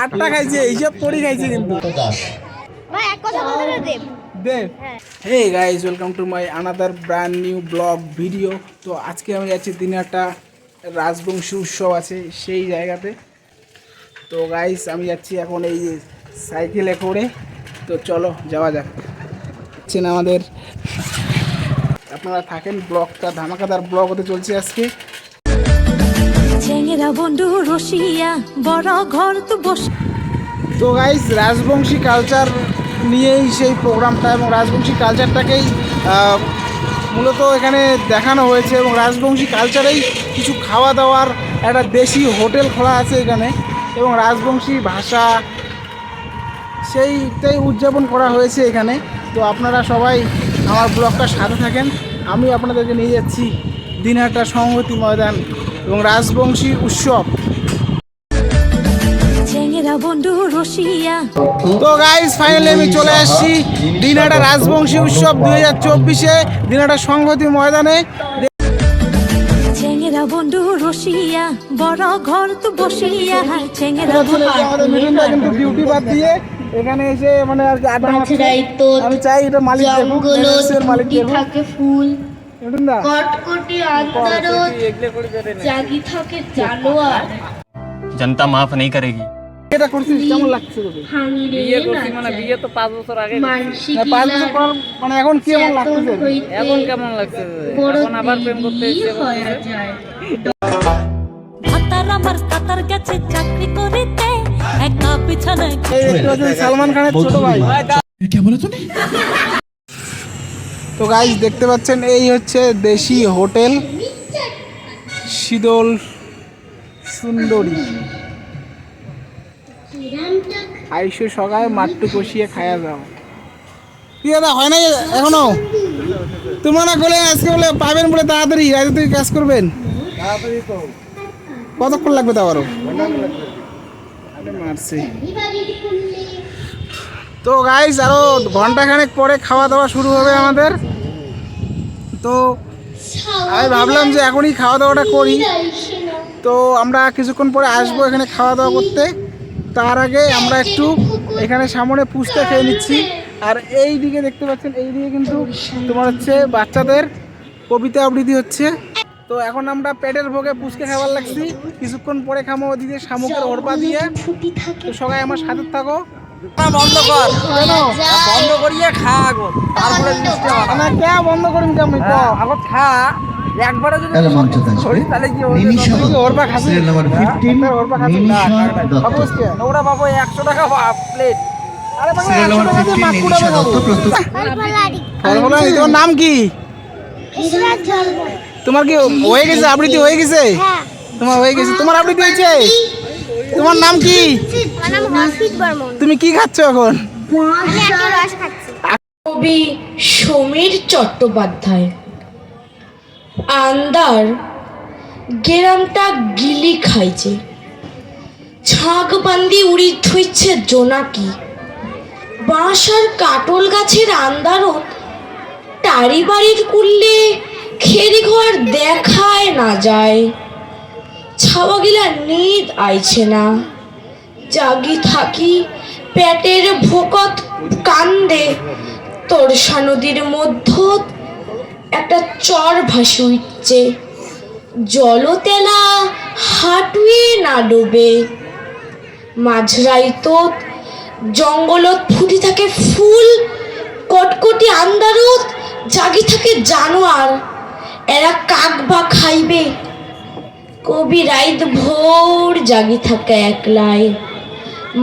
আটটা খাইছে এইসব পরি খাইছে কিন্তু hey guys welcome to my another brand new blog video. তো আজকে আমি যাচ্ছি দিনে একটা রাজবংশী উৎসব আছে সেই জায়গাতে। তো গাইজ আমি যাচ্ছি এখন এই সাইকেলে করে, তো চলো যাওয়া যাক। আমাদের আপনারা থাকেন, ব্লগটা ধামাকাদার ব্লগ হতে চলছে আজকে। তো গাইজ রাজবংশী কালচার নিয়েই সেই প্রোগ্রামটা এবং রাজবংশী কালচারটাকেই মূলত এখানে দেখানো হয়েছে এবং রাজবংশী কালচারেই কিছু খাওয়া দাওয়ার একটা দেশি হোটেল খোলা আছে এখানে এবং রাজবংশী ভাষা সেইটাই উদযাপন করা হয়েছে এখানে। তো আপনারা সবাই আমার ব্লগটার সাথে থাকেন, আমি আপনাদেরকে নিয়ে যাচ্ছি দিনহাটা সংহতি ময়দান এবং রাজবংশী উৎসব। তো গাইজ ফাইনালি আমি চলে আসছি দিনহাটা রাজবংশী উৎসব 2024-এ দিনহাটা সংহতি ময়দানে। কিন্তু ডিউটি বাদ দিয়ে এখানে এসে মানে আর কি আড্ডা মারছে। আমি চাই এটা মালিক থাকে ফুল जनता माफ नहीं करेगी। এটা করছিস কেমন লাগছে তোকে? বিয়ে করছি মানে বিয়ে তো 5 বছর আগে 5 বছর পর মানে এখন কেমন লাগছে? এখন কেমন লাগছে? এখন আবার প্রেম করতে ইচ্ছে করছে। ভাতার আমার কাতার গেছে চাকরি করিতে একা বিছানায়। এই সালমান খানের ছোট ভাই। কি বলে তুমি? তো গাইস দেখতে পাচ্ছেন এই হচ্ছে দেশি হোটেল শীতল সুন্দরী। আইসো সকালে মাট্টু কষিয়ে খায়া যাও। কি দাদা হয় নাই এখনো? তোমার না বলে আজকে বলে পাবেন বলে তাড়াতাড়ি আজকে তুই কাজ করবেন। কতক্ষণ লাগবে তা আরো? মারছি। তো গাইস আরো ঘন্টাখানেক পরে খাওয়া দাওয়া শুরু হবে আমাদের। তো আমি ভাবলাম যে এখনই খাওয়া দাওয়াটা করি, তো আমরা কিছুক্ষণ পরে আসবো এখানে খাওয়া দাওয়া করতে। তার আগে আমরা একটু এখানে সামনে পুস্তা খেয়ে নিচ্ছি। আর এই দিকে দেখতে পাচ্ছেন এই দিকে কিন্তু তোমার হচ্ছে বাচ্চাদের কবিতা আবৃত্তি হচ্ছে। তো এখন আমরা পেটের ভোগে পুচকে খাবার লাগছি, কিছুক্ষণ পরে খামো ওদিকে শামুকের ওরপা দিয়ে। তো সবাই আমার সাথে থাকো। বন্ধ কর, বন্ধ করিয়ে খা আগো, তারপরে না কে বন্ধ করিম কেমন আগো খা। একবারে যদি শরীর তাহলে কি ওরপা খাসি ওরপা খাসি না অবশ্যই ওরা বাবু 100 টাকা প্লেট। আরে বাবা 100 টাকা দিয়ে মাকুড়া বাবু। ফলফলানি তোমার নাম কি? তোমার কি হয়ে গেছে আবৃত্তি হয়ে গেছে? তোমার হয়ে গেছে, তোমার আবৃত্তি হয়েছে? তোমার নাম কি? তুমি কি খাচ্ছ এখন? কবি সমীর চট্টোপাধ্যায়। আন্দার গেরামটা গিলি খাইছে, ছাগ বান্দি উড়ি থইছে জোনাকি। বাঁশ আর কাটল গাছের আন্দারত টারি বাড়ির কুললে খেরি ঘর দেখায় না যায়। ছাওয়া গিলা নিদ আইছে না, জাগি থাকি পেটের ভোকত কান্দে। তরসা নদীর মধ্য একটা চর ভাসি উঠছে, জলতেলা হাঁটুয়ে না ডোবে। মাঝরাইত জঙ্গলত ফুটি থাকে ফুল, কটকটি আন্দারত জাগি থাকে জানোয়ার। এরা কাক বা খাইবে। কবি রাইত ভোর জাগি থাকে একলাই।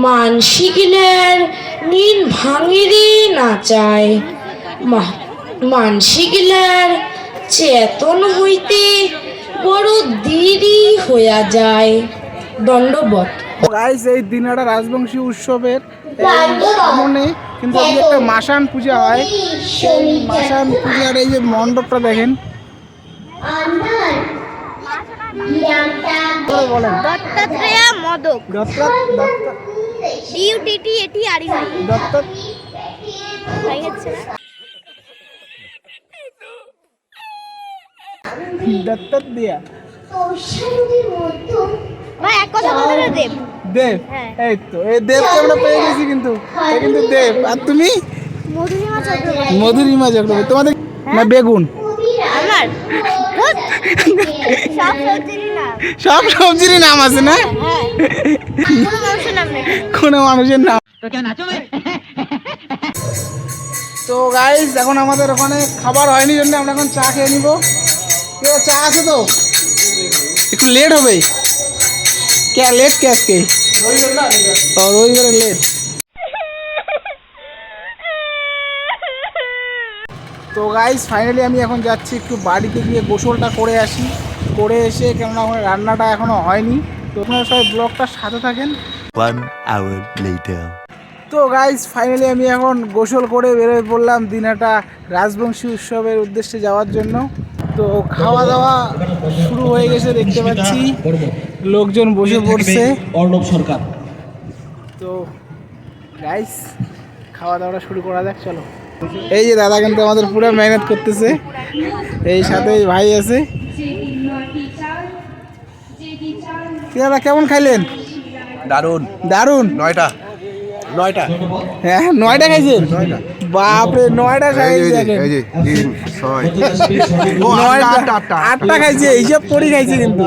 মানসি গিলের নীল ভাঙিরে নাচায়। মানসি গিলার চেতন হইতে বড় দেরি হইয়া যায়। দণ্ডবত। গাইস এই দিনহাটা রাজবংশী উৎসবের সামনে কিন্তু একটা মাসান পূজা হয়। সেই মাসান পূজার এই যে মণ্ডপটা দেখেন। বলেন দত্তাত্রেয়া মদক ডিউটিটি এটি আরি ভাই দত্তত ভাই হচ্ছে দত্তত দিয়া ভাই এক কথা বলতে না দেব দেব, হ্যাঁ। এই তো এই দেবকে আমরা পেয়ে গেছি কিন্তু এ কিন্তু দেব। আর তুমি? মধুরিমা চক্রবর্তী। মধুরিমা চক্রবর্তী। তোমাদের না বেগুন? আমার সব সবজিরই নাম। সব সবজিরই নাম আছে না? হ্যাঁ কোনো মানুষের নাম নেই। কোনো মানুষের নাম। তো গাইস এখন আমাদের ওখানে খাবার হয়নি জন্য আমরা এখন চা খেয়ে নিব। কে চা আছে তো? একটু লেট হবে। কে লেট কে আজকে? ও রবিবারে লেট। তো গাইস ফাইনালি আমি এখন যাচ্ছি একটু বাড়িতে গিয়ে গোসলটা করে আসি, করে এসে কেননা আমার রান্নাটা এখনো হয়নি। তো আপনারা সবাই ব্লগটার সাথে থাকেন। 1 hour later. তো গাইস ফাইনালি আমি এখন গোসল করে বেরোয় পড়লাম দিনহাটা রাজবংশী উৎসবের উদ্দেশ্যে যাওয়ার জন্য। তো খাওয়া দাওয়া শুরু হয়ে গেছে দেখতে পাচ্ছি, লোকজন বসে পড়ছে। অর্ণব সরকার। তো গাইস খাওয়া দাওয়াটা শুরু করা যাক, চলো। এই যে দাদা কিন্তু আমাদের পুরো মেহনত করতেছে, এই সাথে এই ভাই আছে। কি দাদা কেমন খাইলেন? দারুন। দারুন। 9টা হ্যাঁ 9টা খাইছেন? বাপরে 9টা খাইছে দেখেন। 8টা খাইছে, হিসাব করে খাইছে কিন্তু।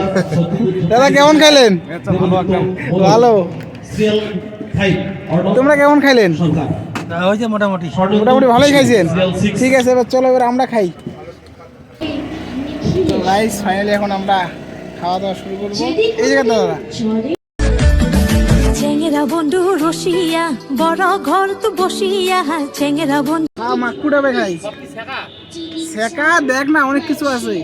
দাদা কেমন খাইলেন? ভালো। তোমরা কেমন খাইলেন? হয়েছে মোটামুটি। মোটামুটি ভালোই খাইছেন। ঠিক আছে এবার চলো এবার আমরা খাই। তো গাইস ফাইনালি এখন আমরা খাওয়া দাওয়া শুরু করবো। এই জায়গাটা দাদা চেঙ্গেরা বন্ধু রসিয়া বড় ঘর তো বসিয়া চেঙ্গেরা বন্ধু মাকুটাবে খাই শেখা দেখ না অনেক কিছু আছে।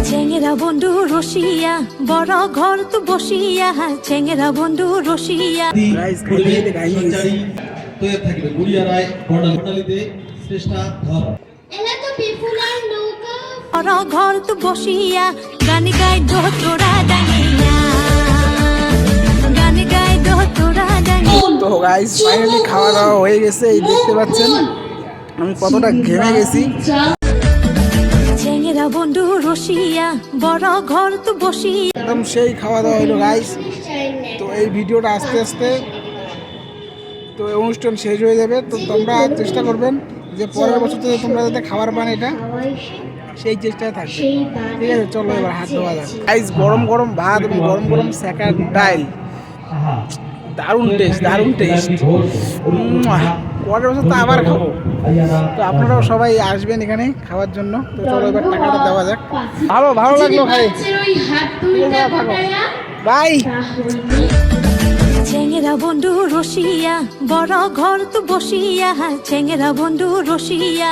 চেঙ্গেরা বন্ধু রসিয়া বড় ঘর তো বসিয়া চেঙ্গেরা বন্ধু রসিয়া গাইস খাইতে খাইতে গাই গেছি। তৈরি থাকবে গুড়িয়া রায় বর্ণালীতে শ্রেষ্ঠা ধর। বড় ঘর তো বসিয়া গান গাই দো তোরা ডাঙিয়া গান গাই দো তোরা ডাঙিয়া। তো গাইস ফাইনালি খাওয়া দাওয়া হয়ে গেছে, এই দেখতে পাচ্ছেন আমি কতটা ঘেমে গেছি। চেঙ্গেরা বন্ধু রসিয়া বড় ঘর তো বসিয়া একদম সেই খাওয়া দাওয়া হলো গাইস। তো এই ভিডিওটা আস্তে আস্তে তো এই অনুষ্ঠান শেষ হয়ে যাবে। তো তোমরা চেষ্টা করবেন যে পরের বছর থেকে তোমরা যাতে খাবার পান এটা সেই চেষ্টায় থাকবে। ঠিক আছে চলো এবার হাত ধোয়া যাক। গাইস গরম গরম ভাত এবং গরম গরম সেকার ডাল, দারুণ টেস্ট দারুণ টেস্ট। পরের বছর তো আবার খাবো। তো আপনারাও সবাই আসবেন এখানে খাওয়ার জন্য। তো চলো এবার টাকাটা দেওয়া যাক। ভালো ভালো লাগলো খাই। বাই। চেঙ্গেরা বন্ধু রসিয়া বড় ঘর তো বসিয়া চেঙ্গেরা বন্ধু রসিয়া